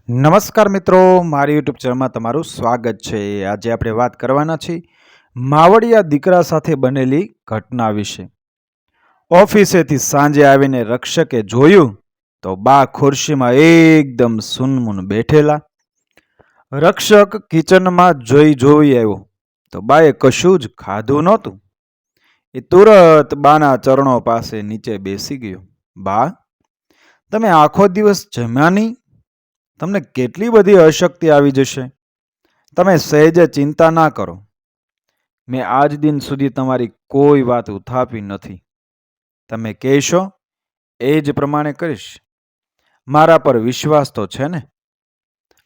નમસ્કાર મિત્રો, મારી યુટ્યુબ ચેનલમાં તમારું સ્વાગત છે। આજે આપણે વાત કરવાના છીએ માવડિયા દીકરા સાથે બનેલી ઘટના વિશે। ઓફિસેથી સાંજે આવીને રક્ષકે જોયું તો બા ખુરશીમાં એકદમ સુનમુન બેઠેલા। રક્ષક કિચનમાં જોઈ આવ્યો તો બાએ કશું જ ખાધું નહોતું। એ તુરત બાના ચરણો પાસે નીચે બેસી ગયો। બા, તમે આખો દિવસ જમ્યા નહીં? તમને કેટલી બધી અશક્તિ આવી જશે। તમે સહેજે ચિંતા ના કરો, મેં આજ દિન સુધી તમારી કોઈ વાત ઉથાપી નથી। તમે કહેશો એ જ પ્રમાણે કરીશ, મારા પર વિશ્વાસ તો છે ને?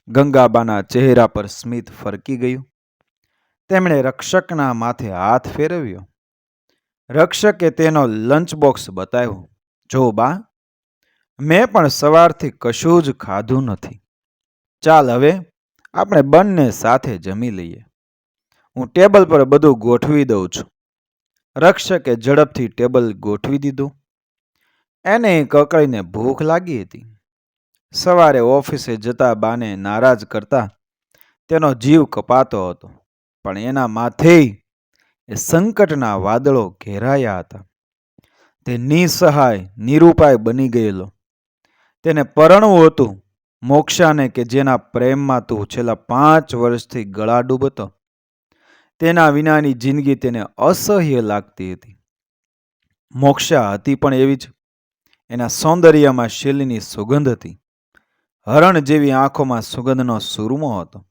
ગંગાબાના ચહેરા પર સ્મિત ફરકી ગયું। તેમણે રક્ષકના માથે હાથ ફેરવ્યો। રક્ષકે તેનો લંચ બોક્સ બતાવ્યો। જો બા, મેં પણ સવારથી કશું જ ખાધું નથી। ચાલ હવે આપણે બંને સાથે જમી લઈએ, હું ટેબલ પર બધું ગોઠવી દઉં છું। રક્ષકે ઝડપથી ટેબલ ગોઠવી દીધું। એને કકળીને ભૂખ લાગી હતી। સવારે ઓફિસે જતા બાને નારાજ કરતા તેનો જીવ કપાતો હતો, પણ એના માથે એ સંકટના વાદળો ઘેરાયા હતા। તે નિસહાય નિરુપાય બની ગયેલો। તેને પરણવું હતું મોક્ષાને, કે જેના પ્રેમમાં તું છેલ્લા 5 વર્ષથી ગળા ડૂબતો। તેના વિનાની જિંદગી તેને અસહ્ય લાગતી હતી। મોક્ષા હતી પણ એવી જ। એના સૌંદર્યમાં શૈલીની સુગંધ હતી। હરણ જેવી આંખોમાં સુગંધનો સુરમો હતો।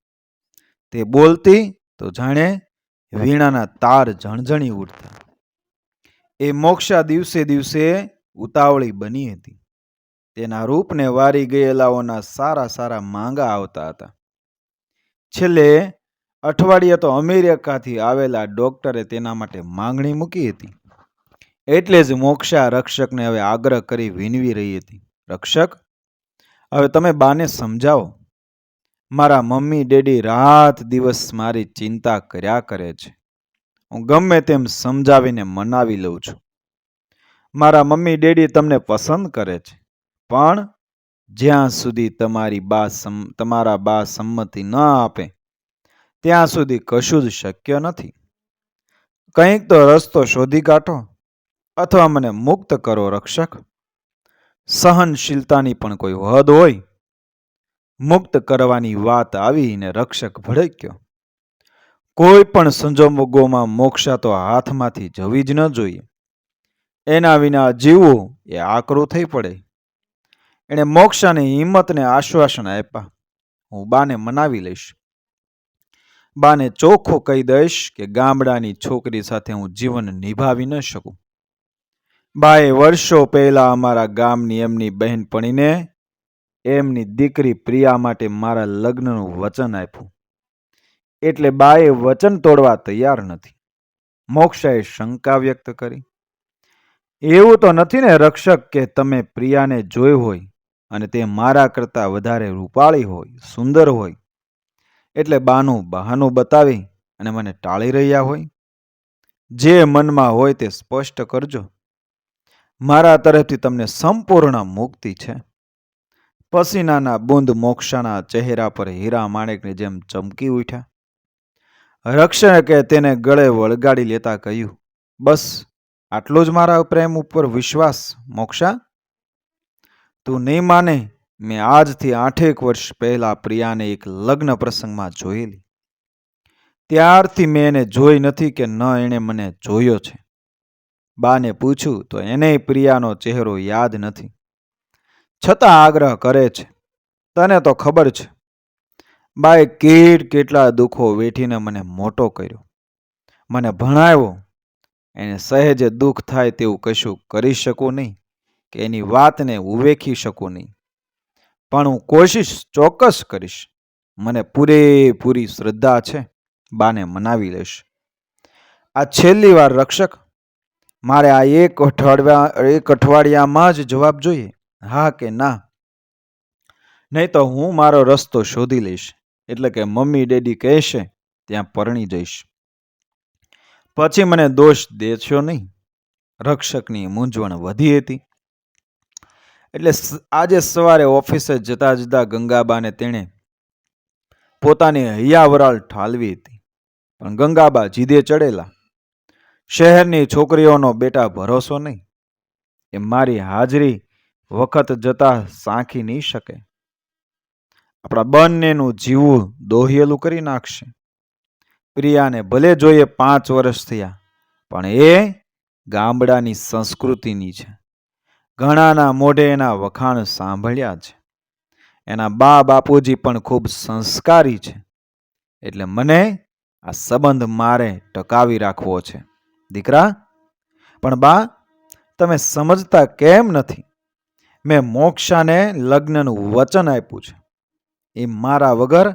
તે બોલતી તો જાણે વીણાના તાર ઝણઝણી ઉઠતા। એ મોક્ષા દિવસે દિવસે ઉતાવળી બની હતી। તેના રૂપને વારી ગયેલાઓના સારા સારા માંગા આવતા હતા। છેલ્લે અઠવાડિયે તો અમેરિકાથી આવેલા ડોક્ટરે તેના માટે માંગણી મૂકી હતી। એટલે જ મોક્ષા રક્ષકને હવે આગ્રહ કરી વિનવી રહી હતી, રક્ષક, હવે તમે બાને સમજાવો। મારા મમ્મી ડેડી રાત દિવસ મારી ચિંતા કર્યા કરે છે। હું ગમે તેમ સમજાવીને મનાવી લઉં છું। મારા મમ્મી ડેડી તમને પસંદ કરે છે, પણ જ્યાં સુધી તમારા બા સંમતિ ન આપે ત્યાં સુધી કશું જ શક્ય નથી। કંઈક તો રસ્તો શોધી કાઢો, અથવા મને મુક્ત કરો રક્ષક। સહનશીલતાની પણ કોઈ હદ હોય। મુક્ત કરવાની વાત આવીને રક્ષક ભડક્યો। કોઈ પણ સંજોગોમાં મોક્ષા તો હાથમાંથી જવી જ ન જોઈએ। એના વિના જીવવું એ આકરું થઈ પડે। એણે મોક્ષાની હિંમતને આશ્વાસન આપ્યા, હું બાને મનાવી લઈશ। બાને ચોખ્ખું કહી દઈશ કે ગામડાની છોકરી સાથે હું જીવન નિભાવી ન શકું। બાએ વર્ષો પહેલા અમારા ગામની એમની બહેનપણીને એમની દીકરી પ્રિયા માટે મારા લગ્નનું વચન આપ્યું, એટલે બાએ વચન તોડવા તૈયાર નથી। મોક્ષાએ શંકા વ્યક્ત કરી। એવું તો નથી ને રક્ષક કે તમે પ્રિયાને જોઈ હોય અને તે મારા કરતાં વધારે રૂપાળી હોય, સુંદર હોય, એટલે બાનું બહાનું બતાવી અને મને ટાળી રહ્યા હોય? જે મનમાં હોય તે સ્પષ્ટ કરજો। મારા તરફથી તમને સંપૂર્ણ મુક્તિ છે। પસીનાના બૂંદ મોક્ષાના ચહેરા પર હીરા માણેકની જેમ ચમકી ઉઠ્યા। રક્ષકે તેને ગળે વળગાડી લેતા કહ્યું, બસ આટલો જ મારા પ્રેમ ઉપર વિશ્વાસ મોક્ષા? તું નહીં માને, મેં આજથી 8 વર્ષ પહેલા પ્રિયાને એક લગ્ન પ્રસંગમાં જોયેલી। ત્યારથી મેં એને જોઈ નથી કે ન એણે મને જોયો છે। બાને પૂછ્યું તો એને પ્રિયાનો ચહેરો યાદ નથી, છતાં આગ્રહ કરે છે। તને તો ખબર છે, બાએ કેટલા દુઃખો વેઠીને મને મોટો કર્યો, મને ભણાવ્યો। એને સહેજે દુઃખ થાય તેવું કશું કરી શકું નહીં કે એની વાતને ઉવેખી શકું નહીં, પણ હું કોશિશ ચોક્કસ કરીશ। મને પૂરેપૂરી શ્રદ્ધા છે, બાને મનાવી લઈશ। આ છેલ્લી વાર રક્ષક, મારે આ એક અઠવાડિયામાં જ જવાબ જોઈએ, હા કે ના, નહીં તો હું મારો રસ્તો શોધી લઈશ, એટલે કે મમ્મી ડેડી કહેશે ત્યાં પરણી જઈશ। પછી મને દોષ દેશો નહીં। રક્ષકની મૂંઝવણ વધી હતી। એટલે આજે સવારે ઓફિસે જતા જતા ગંગાબાને તેણે પોતાની હૈયાવરાળ ઠાલવી હતી, પણ ગંગાબા જીદે ચડેલા. શહેરની છોકરીઓનો બેટા ભરોસો નહીં, એ મારી હાજરી વખત જતા સાંખી નહીં શકે. આપણા બંનેનું જીવવું દોહિયેલું કરી નાખશે. પ્રિયાને ભલે જોઈએ 5 વર્ષ થયા, પણ એ ગામડાની સંસ્કૃતિની છે. ઘણાના મોઢે એના વખાણ સાંભળ્યા છે. એના બા બાપુજી પણ ખૂબ સંસ્કારી છે. એટલે મને આ સંબંધ મારે ટકાવી રાખવો છે. દીકરા, પણ બા, તમે સમજતા કેમ નથી? મેં મોક્ષાને લગ્નનું વચન આપ્યું છે. એ મારા વગર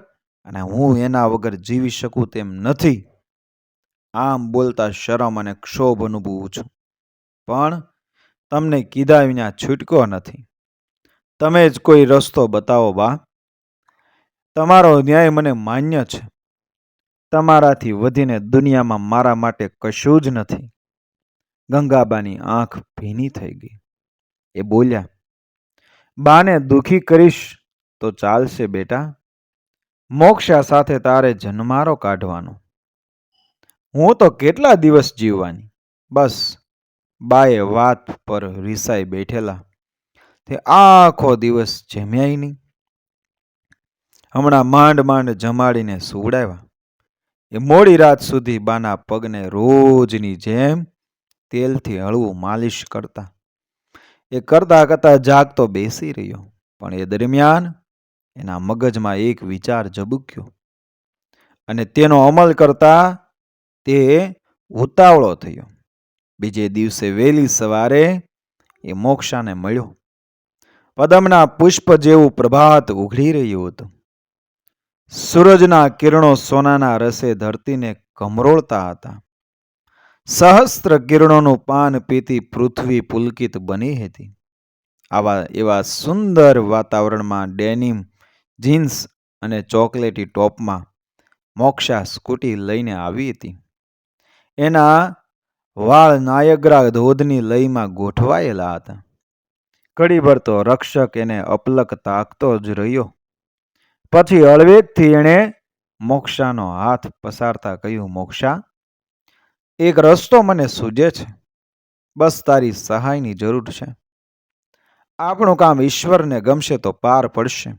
અને હું એના વગર જીવી શકું તેમ નથી. આમ બોલતા શરમ અને ક્ષોભ અનુભવું છું, પણ તમને કીધા વિના છૂટકો નથી. તમે જ કોઈ રસ્તો બતાવો બા. તમારો ન્યાય મને માન્ય છે. તમારાથી વધીને દુનિયામાં મારા માટે કશું જ નથી. ગંગાબાની આંખ ભીની થઈ ગઈ. એ બોલ્યા, બાને દુખી કરીશ તો ચાલશે બેટા. મોક્ષા સાથે તારે જન્મારો કાઢવાનો. હું તો કેટલા દિવસ જીવવાની. બસ. બાએ વાત પર રીસાઈ બેઠેલા. તે આખો દિવસ જમ્યાય નહીં. હમણાં માંડ માંડ જમાડીને સુવડાવ્યા. એ મોડી રાત સુધી બાના પગને રોજની જેમ તેલથી હળવું માલિશ કરતા. એ કરતા કરતા જાગતો બેસી રહ્યો, પણ એ દરમિયાન એના મગજમાં એક વિચાર ઝબૂક્યો અને તેનો અમલ કરતા તે ઉતાવળો થયો. બીજે દિવસે વહેલી સવારે એ મોક્ષાને મળ્યો. પદમના પુષ્પ જેવું પ્રભાત ઉઘડી રહ્યું હતું. સૂરજના કિરણો સોનાના રસે ધરતીને કમરોળતા હતા. સહસ્ત્ર કિરણોનું પાન પીતી પૃથ્વી પુલકિત બની હતી. એવા સુંદર વાતાવરણમાં ડેનિમ જીન્સ અને ચોકલેટી ટોપમાં મોક્ષા સ્કૂટી લઈને આવી હતી. એના વાળ નાયગ્રા ધોધની લયમાં ગોઠવાયેલા હતા. ઘડીભર તો રક્ષક એને અપલક તાકતો જ રહ્યો. પછી હળવેકથી એણે મોક્ષાનો હાથ પસારતા કહ્યું, મોક્ષા, એક રસ્તો મને સૂજે છે. બસ તારી સહાયની જરૂર છે. આપણું કામ ઈશ્વરને ગમશે તો પાર પડશે.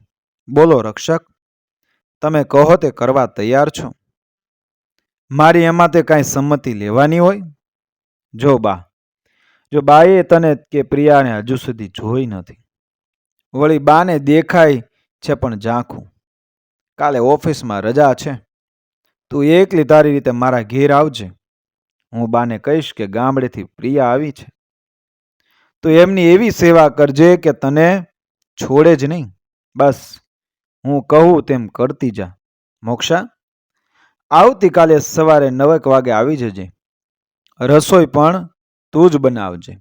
બોલો રક્ષક, તમે કહો તે કરવા તૈયાર છો. મારી એમાં તે કાંઈ સંમતિ લેવાની હોય? જો બાએ તને કે પ્રિયાને હજુ સુધી જોઈ નથી. વળી બાને દેખાય છે પણ ઝાંખું. કાલે ઓફિસમાં રજા છે. તું એકલી તારી રીતે મારા ઘેર આવજે. હું બાને કહીશ કે ગામડેથી પ્રિયા આવી છે. તું એમની એવી સેવા કરજે કે તને છોડે જ નહીં. બસ હું કહું તેમ કરતી જા. મોક્ષા, આવતીકાલે સવારે 9 વાગે આવી જજે. રસોઈ પણ તું જ બનાવજે.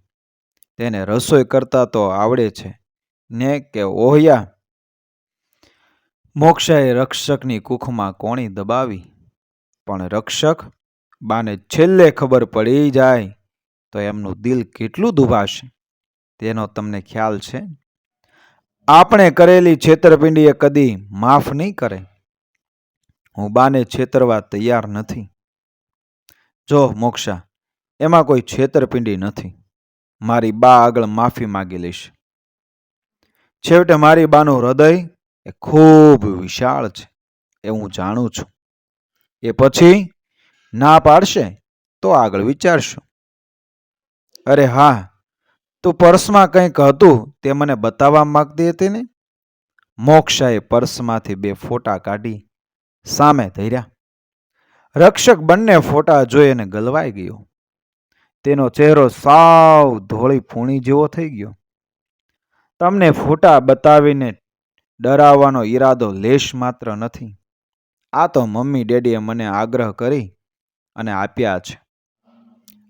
તેને રસોઈ કરતા તો આવડે છે ને કે ઓહ્યા. મોક્ષાએ રક્ષકની કુખમાં કોણી દબાવી, પણ રક્ષક બાને છેલ્લે ખબર પડી જાય તો એમનું દિલ કેટલું દુભાશે તેનો તમને ખ્યાલ છે? આપણે કરેલી છેતરપિંડી એ કદી માફ નહીં કરે. હું બાને છેતરવા તૈયાર નથી. જો મોક્ષા, એમાં કોઈ છેતરપિંડી નથી. મારી બા આગળ માફી માંગી લઈશ. છેવટે મારી બાનું હૃદય એ ખૂબ વિશાળ છે, એ હું જાણું છું. એ પછી ના પાડશે તો આગળ વિચારશું. અરે હા, તું પર્સમાં કંઈક હતું તે મને બતાવવા માંગતી હતી ને? મોક્ષાએ પર્સમાંથી 2 ફોટા કાઢી સામે ધર્યા. રક્ષક બંને ફોટા જોઈ અને ગલવાઈ ગયો. તેનો ચહેરો સાવ ધોળી ફૂણી જેવો થઈ ગયો. તમને ફોટા બતાવીને ડરાવવાનો ઈરાદો લેશ માત્ર નથી. આ તો મમ્મી ડેડીએ મને આગ્રહ કરી અને આપ્યા છે.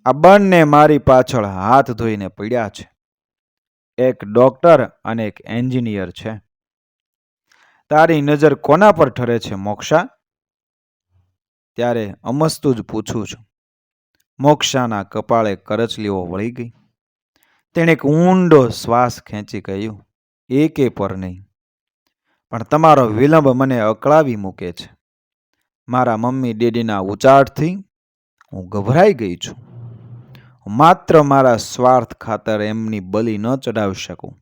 આ બંને મારી પાછળ હાથ ધોઈને પડ્યા છે. એક ડોક્ટર અને એક એન્જિનિયર છે. તારી નજર કોના પર ઠરે છે મોક્ષા? ત્યારે અમસ્તું જ પૂછું છું. મોક્ષાના કપાળે કરચલીઓ વળી ગઈ. તેણે એક ઊંડો શ્વાસ ખેંચી કહ્યું, એકે પર નહીં, પણ તમારો વિલંબ મને અકળાવી મૂકે છે. મારા મમ્મી ડેડીના ઉચાટથી હું ગભરાઈ ગઈ છું. માત્ર મારા સ્વાર્થ ખાતર એમની બલિ ન ચડાવી શકું.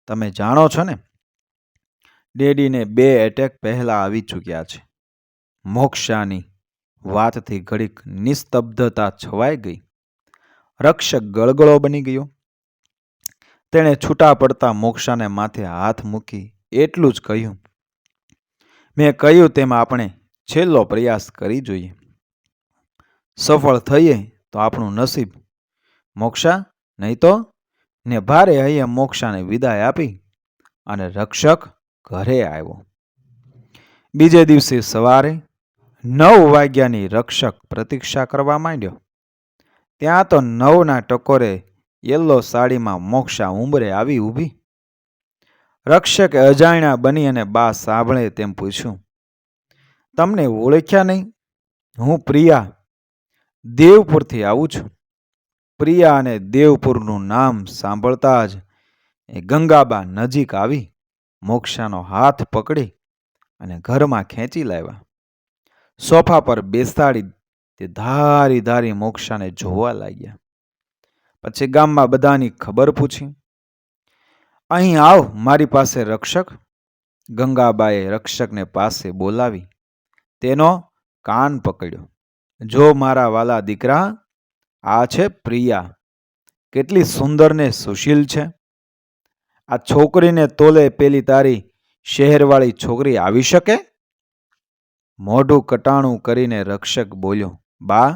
તમે જાણો છો ને, ડેડીને 2 એટેક પહેલા આવી ચૂક્યા છે. મોક્ષાની વાતથી ઘડીક નિસ્તબ્ધતા છવાઈ ગઈ. રક્ષક ગળગળો બની ગયો. તેણે છૂટા પડતા મોક્ષાને માથે હાથ મૂકી એટલું જ કહ્યું, મેં કહ્યું તેમ આપણે છેલ્લો પ્રયાસ કરી જોઈએ. સફળ થઈએ તો આપણું નસીબ. મોક્ષા, નહીં તો? ને ભારે હૈયે મોક્ષાને વિદાય આપી અને રક્ષક ઘરે આવ્યો. બીજે દિવસે સવારે 9 વાગ્યાની રક્ષક પ્રતીક્ષા કરવા માંડ્યો. ત્યાં તો 9ના ટકોરે યલો સાડીમાં મોક્ષા ઉંબરે આવી ઊભી. રક્ષકે અજાણ્યા બની અને બા સાંભળે તેમ પૂછ્યું, તમને ઓળખ્યા નહીં? હું પ્રિયા, દેવપુરથી આવું છું. પ્રિયા અને દેવપુરનું નામ સાંભળતા જ એ ગંગાબા નજીક આવી મોક્ષાનો હાથ પકડી અને ઘરમાં ખેંચી લાવ્યા. સોફા પર બેસાડી તે ધારી ધારી મોક્ષાને જોવા લાગ્યા. પછી ગામમાં બધાની ખબર પૂછી. અહીં આવ મારી પાસે રક્ષક. ગંગાબાએ રક્ષકને પાસે બોલાવી તેનો કાન પકડ્યો. જો મારા વાલા દીકરા, આ છે પ્રિયા. કેટલી સુંદર ને સુશીલ છે. આ છોકરીને તોલે પેલી તારી શહેરવાળી છોકરી આવી શકે? મોઢું કટાણું કરીને રક્ષક બોલ્યો, બા,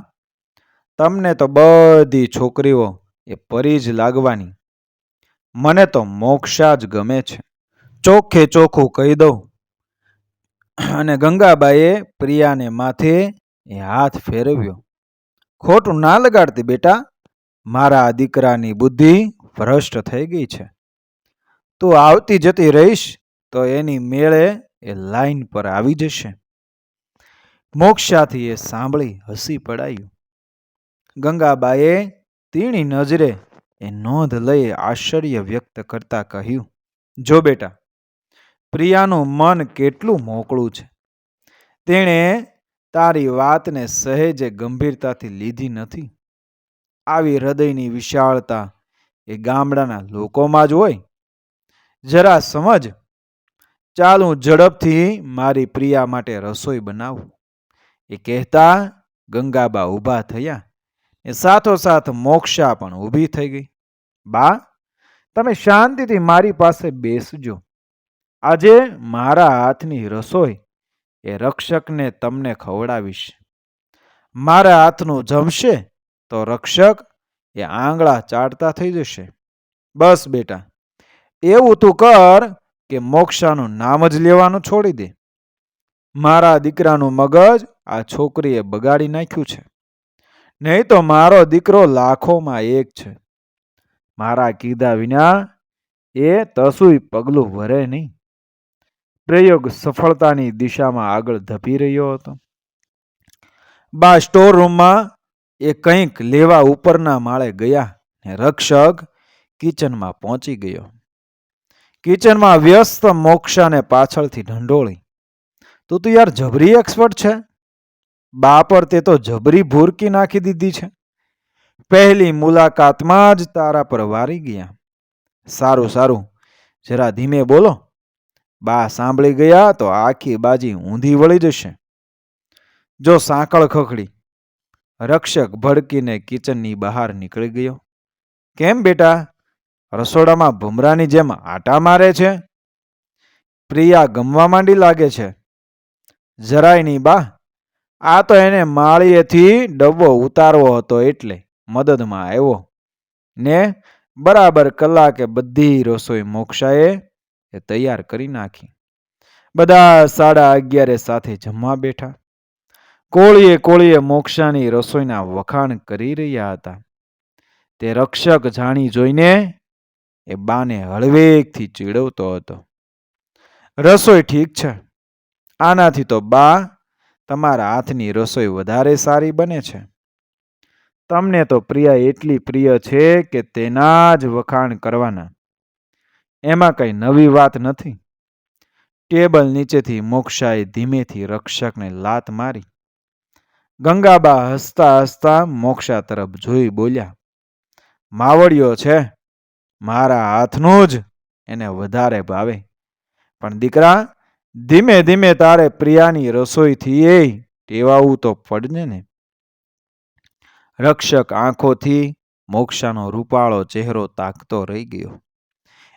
તમને તો બધી છોકરીઓ એ પરી જ લાગવાની. મને તો મોક્ષા જ ગમે છે. ચોખ્ખે ચોખ્ખું કહી દઉં. અને ગંગાબાએ પ્રિયાને માથે એ હાથ ફેરવ્યો. ખોટું ના લગાડતી બેટા, મારા દીકરાની બુદ્ધિ ભ્રષ્ટ થઈ ગઈ છે. તું આવતી જતી રહીશ તો એની મેળે એ લાઈન પર આવી જશે. મોક્ષાથી એ સાંભળી હસી પડાયું. ગંગાબાએ તીણી નજરે એ નોંધ લઈ આશ્ચર્ય વ્યક્ત કરતા કહ્યું, જો બેટા, પ્રિયાનું મન કેટલું મોકળું છે. તેણે તારી વાતને સહેજે ગંભીરતાથી લીધી નથી. આવી હૃદયની વિશાળતા એ ગામડાના લોકોમાં જ હોય. જરા સમજ. ચાલ હું ઝડપથી મારી પ્રિયા માટે રસોઈ બનાવું. એ કહેતા ગંગાબા ઊભા થયા. એ સાથોસાથ મોક્ષા પણ ઊભી થઈ ગઈ. બા, તમે શાંતિથી મારી પાસે બેસજો. આજે મારા હાથની રસોઈ એ રક્ષકને તમને ખવડાવીશ. મારા હાથનું જમશે તો રક્ષક એ આંગળા ચાટતા થઈ જશે. બસ બેટા, એવું તું કર કે મોક્ષાનું નામ જ લેવાનું છોડી દે. મારા દીકરાનું મગજ આ છોકરીએ બગાડી નાખ્યું છે. નહીં તો મારો દીકરો લાખોમાં એક છે. મારા કીધા વિના એ તસુય પગલું ભરે નહીં. પ્રયોગ સફળતાની દિશામાં આગળ ધપી રહ્યો હતો. બા સ્ટોર રૂમમાં એ કંઈક લેવા ઉપરના માળે ગયા ને રક્ષક કિચનમાં પહોંચી ગયો. કિચનમાં વ્યસ્ત મોક્ષાને પાછળથી ઢંઢોળી, તું તો યાર જબરી એક્સપર્ટ છે. બા પર તે તો જબરી ભૂરકી નાખી દીધી છે. પહેલી મુલાકાતમાં જ તારા પર વારી ગયા. સારું સારું, જરા ધીમે બોલો. બા સાંભળી ગયા તો આખી બાજી ઊંધી વળી જશે. જો સાંકળ ખખડી. રક્ષક ભડકીને કિચનની બહાર નીકળી ગયો. કેમ બેટા, રસોડામાં ભમરાની જેમ આટા મારે છે? પ્રિયા ગમવા માંડી લાગે છે. જરાય નહીં બા, આ તો એને માળીએથી ડબ્બો ઉતારવો હતો એટલે મદદમાં આવ્યો ને બરાબર કલાકે બધી રસોઈ મોક્ષાએ તૈયાર કરી નાખી. બધા 11:30 સાથે જમવા બેઠા. કોળીએ કોળીએ મોક્ષાની રસોઈના વખાણ કરી રહ્યા હતા. તે રક્ષક જાણી જોઈને એ બાને હળવેકથી ચીડવતો હતો. રસોઈ ઠીક છે, આનાથી તો બા તમારા હાથની રસોઈ વધારે સારી બને છે. તમને તો પ્રિયા એટલી પ્રિય છે કે તેના જ વખાણ કરવાના. એમાં કઈ નવી વાત નથી. ટેબલ નીચેથી મોક્ષાએ ધીમેથી રક્ષકને લાત મારી. ગંગાબા હસતા હસતા મોક્ષા તરફ જોઈ બોલ્યા, માવડિયો છે, મારા હાથનું જ એને વધારે ભાવે. પણ દીકરા, ધીમે ધીમે તારે પ્રિયાની રસોઈથી એ ટેવાવું તો પડને ને. રક્ષક આંખોથી મોક્ષાનો રૂપાળો ચહેરો તાકતો રહી ગયો.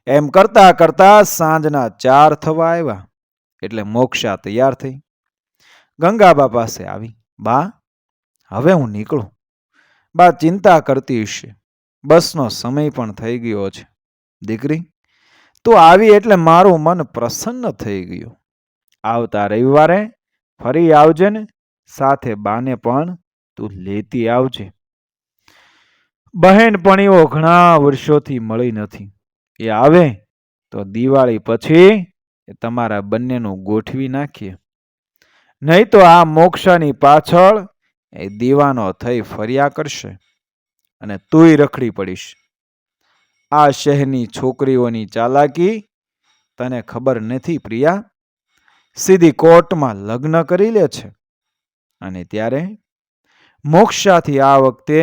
એમ કરતા કરતા સાંજના 4 થવા આવ્યા એટલે મોક્ષા તૈયાર થઈ. ગંગાબા પાસે આવી. બા, હવે હું નીકળું. બા ચિંતા કરતી હશે, બસનો સમય પણ થઈ ગયો છે. દીકરી, તું આવી એટલે મારું મન પ્રસન્ન થઈ ગયું. આવતા રવિવારે ફરી આવજે ને, સાથે બાને પણ તું લેતી આવજે. બહેનપણીઓ ઘણા વર્ષોથી મળી નથી. એ આવે તો દિવાળી પછી તમારા બંનેનું ગોઠવી નાખીએ. નહીં તો આ મોક્ષાની પાછળ એ દીવાનો થઈ ફર્યા કરશે અને તુંય રખડી પડીશ. આ શહેરની છોકરીઓની ચાલાકી તને ખબર નથી પ્રિયા. સીધી કોર્ટમાં લગ્ન કરી લે છે. અને ત્યારે મોક્ષાથી આ વખતે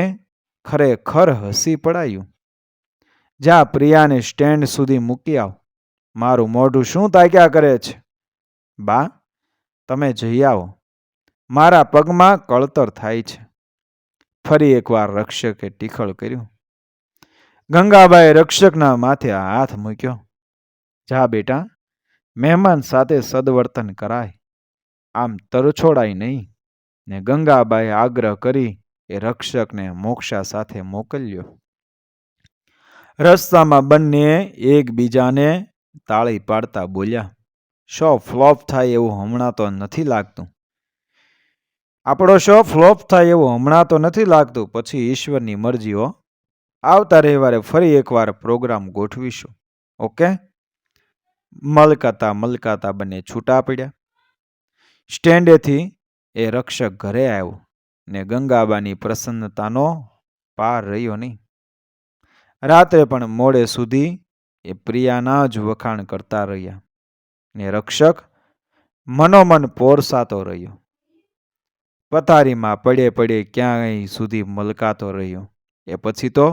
ખરેખર હસી પડાયું. જ્યાં પ્રિયાને સ્ટેન્ડ સુધી મૂકી આવ. મારું મોઢું શું તાક્યા કરે છે? બા, તમે જઈ આવો. મારા પગમાં કળતર થાય છે. ફરી એકવાર રક્ષકે ટીખળ કર્યું. ગંગાબાએ રક્ષકના માથે હાથ મૂક્યો. જા બેટા, મહેમાન સાથે સદવર્તન કરાય, આમ તરછોડાય નહીં. ને ગંગાબાએ આગ્રહ કરી એ રક્ષકને મોક્ષા સાથે મોકલ્યો. રસ્તામાં બંને એકબીજાને તાળી પાડતા બોલ્યા, શો ફ્લોપ થાય એવું હમણાં તો નથી લાગતું. આપણો શો ફ્લોપ થાય એવું હમણાં તો નથી લાગતું. પછી ઈશ્વરની મરજી હો. આવતા રવિવારે ફરી એકવાર પ્રોગ્રામ ગોઠવીશું. ઓકે? મલકાતા મલકાતા બંને છૂટા પડ્યા. સ્ટેન્ડેથી એ રક્ષક ઘરે આવ્યો ને ગંગાબાની પ્રસન્નતાનો પાર રહ્યો નહીં. રાત્રે પણ મોડે સુધી એ પ્રિયાના જ વખાણ કરતા રહ્યા ને રક્ષક મનોમન પોરસાતો રહ્યો. પથારીમાં પડે પડે ક્યાંય સુધી મલકાતો રહ્યો. એ પછી તો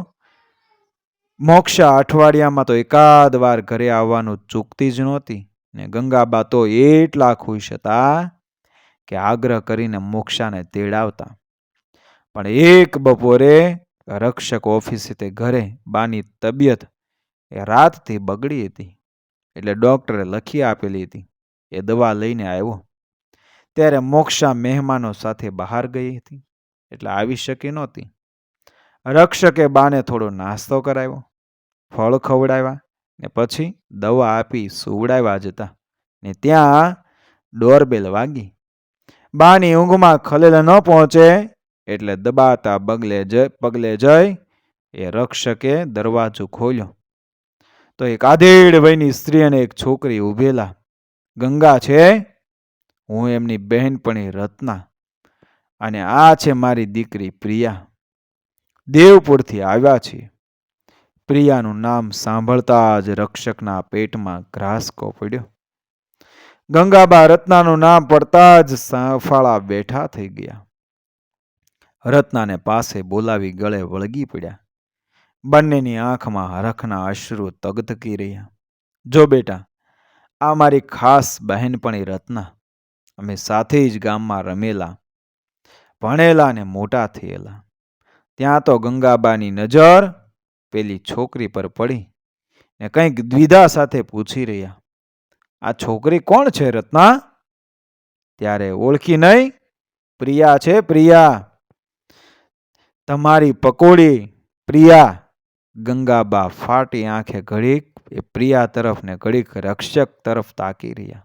મોક્ષા અઠવાડિયામાં તો એકાદ વાર ઘરે આવવાનું ચૂકતી જ નહોતી ને ગંગાબા તો એટલા ખુશ હતા કે આગ્રહ કરીને મોક્ષાને તેડાવતા. પણ એક બપોરે રક્ષક ઓફિસે ઘરે બાની તબિયત એ રાતથી બગડી હતી એટલે ડૉક્ટરે લખી આપેલી હતી એ દવા લઈને આવ્યો. ત્યારે મોક્ષા મહેમાનો સાથે બહાર ગઈ હતી એટલે આવી શકી નહોતી. રક્ષકે બાને થોડો નાસ્તો કરાવ્યો, ફળ ખવડાવ્યા ને પછી દવા આપી સુવડાવ્યા જતા ને ત્યાં ડોરબેલ વાગી. બાની ઊંઘમાં ખલેલ ન પહોંચે એટલે દબાતા પગલે જઈ એ રક્ષકે દરવાજો ખોલ્યો તો એક આધેડ વયની સ્ત્રી અને એક છોકરી ઊભેલા. ગંગા છે, હું એમની બહેનપણી રત્ના, અને આ છે મારી દીકરી પ્રિયા. દેવપુરથી આવ્યા છીએ. પ્રિયાનું નામ સાંભળતા જ રક્ષકના પેટમાં ઘ્રાસકો પડ્યો. ગંગાબા રત્નાનું નામ પડતા જ સાફાળા બેઠા થઈ ગયા. રત્નાને પાસે બોલાવી ગળે વળગી પડ્યા. બંનેની આંખમાં હરખના અશ્રુ તગતકી રહ્યા. જો બેટા, આ મારી ખાસ બહેનપણી રત્ના. અમે સાથે જ ગામમાં રમેલા, ભણેલા ને મોટા થયેલા. ત્યાં તો ગંગાબાની નજર પેલી છોકરી પર પડી ને કંઈક દ્વિધા સાથે પૂછી રહ્યા, આ છોકરી કોણ છે રત્ના? ત્યારે ઓળખી નહીં? પ્રિયા છે, પ્રિયા, તમારી પકોડી પ્રિયા. ગંગાબા ફાટી આંખે ઘડીક એ પ્રિયા તરફ ને ઘડીક રક્ષક તરફ તાકી રહ્યા.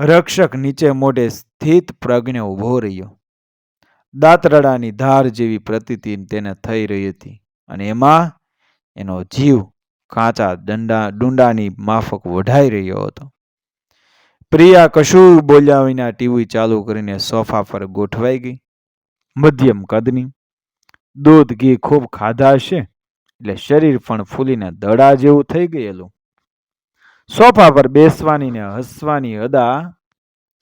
રક્ષક નીચે મોઢે સ્થિત પ્રજ્ઞ ઊભો રહ્યો. દાંતરડાની ધાર જેવી પ્રતીતિ તેને થઈ રહી હતી અને એમાં એનો જીવ કાચા ડુંડાની માફક વઢાઈ રહ્યો હતો. પ્રિયા કશું બોલ્યા વિના ટીવી ચાલુ કરીને સોફા પર ગોઠવાઈ ગઈ. મધ્યમ કદની, દૂધ ઘી ખૂબ ખાધા હશે એટલે શરીર પણ ફૂલીને દડા જેવું થઈ ગયેલું. સોફા પર બેસવાની ને હસવાની અદા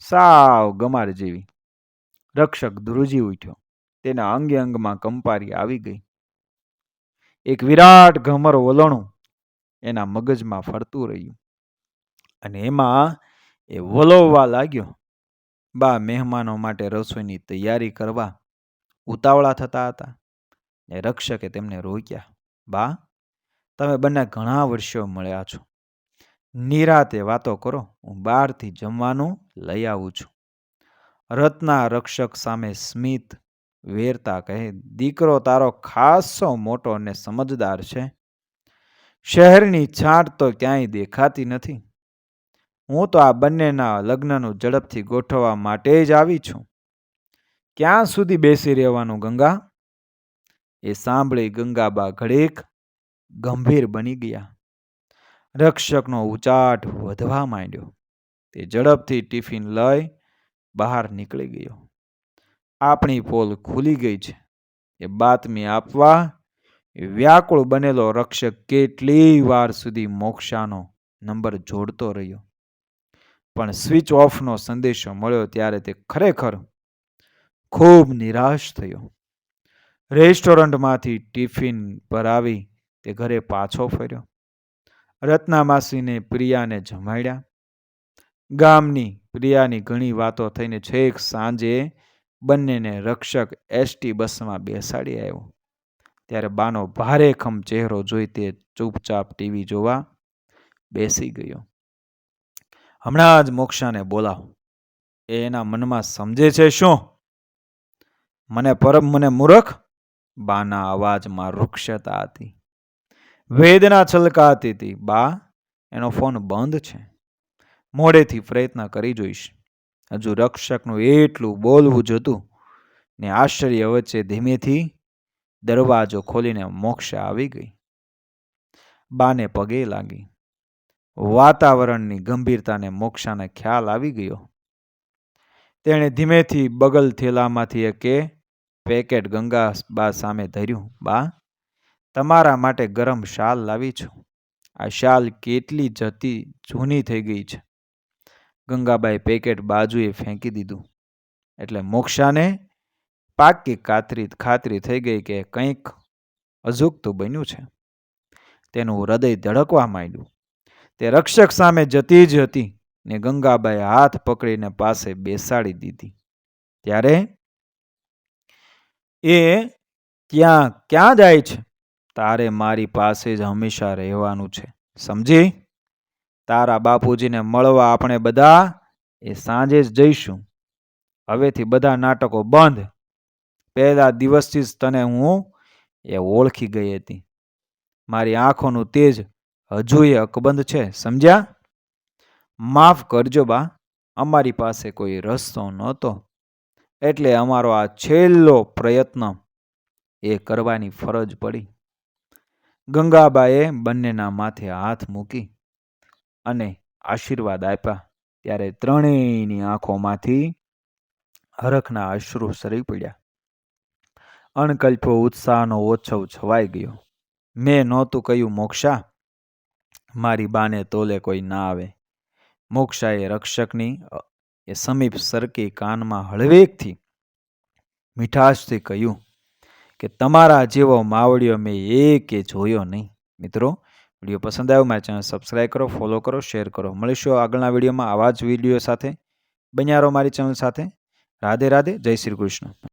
સાવ ગમાર જેવી. રક્ષક ધ્રુજી ઉઠ્યો. તેના અંગે અંગમાં કંપારી આવી ગઈ. એક વિરાટ ઘમર વલણું એના મગજમાં ફરતું રહ્યું અને એમાં એ વલોવવા લાગ્યો. બા મહેમાનો માટે રસોઈની તૈયારી કરવા ઉતાવળા થતા હતા ને રક્ષકે તેમને રોક્યા. બા, તમે બંને ઘણા વર્ષો મળ્યા છો. નિરાતે વાતો કરો, હું બહારથી જમવાનું લઈ આવું છું. રત્ના રક્ષક સામે સ્મિત વેરતા કહે, દીકરો તારો ખાસો મોટો અને સમજદાર છે. શહેરની છાંટ તો ક્યાંય દેખાતી નથી. હું તો આ બંનેના લગ્નનું ઝડપથી ગોઠવવા માટે જ આવી છું. ક્યાં સુધી બેસી રહેવાનું ગંગા? એ સાંભળી ગંગાબા ઘડીક ગંભીર બની ગયા. રક્ષકનો ઉચાટ વધવા માંડ્યો. તે ઝડપથી ટિફિન લઈ બહાર નીકળી ગયો. આપણી પોલ ખુલી ગઈ છે એ બાતમી આપવા વ્યાકુળ બનેલો રક્ષક કેટલી વાર સુધી મોક્ષાનો નંબર જોડતો રહ્યો, પણ સ્વિચ ઓફનો સંદેશો મળ્યો ત્યારે તે ખરેખર ખૂબ નિરાશ થયો. રેસ્ટોરન્ટમાંથી ટિફિન પર આવી તે ઘરે પાછો ફર્યો. રત્ના માસીને પ્રિયાને જમાડ્યા. ગામની પ્રિયાની ઘણી વાતો થઈને છેક સાંજે બંનેને રક્ષક એસટી બસમાં બેસાડી આવ્યો. ત્યારે બાનો ભારેખમ ચહેરો જોઈ તે ચૂપચાપ ટીવી જોવા બેસી ગયો. હમણાં જ મોક્ષાને બોલાવો. એ એના મનમાં સમજે છે શું? મને મૂર્ખ? બાના અવાજમાં રૂક્ષતા હતી. વેદના છલકાતી હતી. બા, એનો ફોન બંધ છે. મોડેથી પ્રયત્ન કરી જોઈશ. હજુ રક્ષકનું એટલું બોલવું જ હતું ને આશ્ચર્ય વચ્ચે ધીમેથી દરવાજો ખોલીને મોક્ષા આવી ગઈ. બાને પગે લાગી. વાતાવરણની ગંભીરતાને મોક્ષાને ખ્યાલ આવી ગયો. તેણે ધીમેથી બગલ થેલામાંથી એક પેકેટ ગંગાબા સામે ધર્યું. બા, તમારા માટે ગરમ શાલ લાવી છું. આ શાલ કેટલી જૂની થઈ ગઈ છે. ગંગાબાએ પેકેટ બાજુએ ફેંકી દીધું એટલે મોક્ષાને પાકી ખાતરી થઈ ગઈ કે કંઈક અજુગતું બન્યું છે. તેનું હૃદય ધડકવા માંડ્યું. તે રક્ષક સામે જતી જ હતી ને ગંગાબાએ હાથ પકડીને પાસે બેસાડી દીધી. ત્યારે એ ક્યાં જાય છે? તારે મારી પાસે જ હંમેશા રહેવાનું છે, સમજી? તારા બાપુજીને મળવા આપણે બધા એ સાંજે જ જઈશું. હવેથી બધા નાટકો બંધ. પહેલા દિવસથી જ તને હું એ ઓળખી ગઈ હતી. મારી આંખોનું તેજ હજુ એ અકબંધ છે, સમજ્યા? માફ કરજો બા, અમારી પાસે કોઈ રસ્તો નહોતો એટલે અમારો આ છેલ્લો પ્રયત્ન એ કરવાની ફરજ પડી. ગંગાબાએ બંનેના માથે હાથ મૂકી અને આશીર્વાદ આપ્યા. ત્યારે ત્રણેયની આંખોમાંથી હરખના અશ્રુ સરી પડ્યા. અણકલ્પ્યો ઉત્સાહનો ઓછવ છવાઈ ગયો. મેં નહોતું કહ્યું મોક્ષા, મારી બાને તોલે કોઈ ના આવે. મોક્ષાએ રક્ષકની એ સમીપ સરકી કાનમાં હળવેકથી મીઠાશથી કહ્યું કે તમારા જેવો માવડિયો મેં એકે જોયો નહીં. મિત્રો, વિડીયો પસંદ આવ્યો મારી ચેનલ સબસ્ક્રાઈબ કરો, ફોલો કરો, શેર કરો. મળીશું આગળના વિડીયોમાં આવા જ વિડીયો સાથે. બન્યા રહો મારી ચેનલ સાથે. રાધે રાધે, જય શ્રી કૃષ્ણ.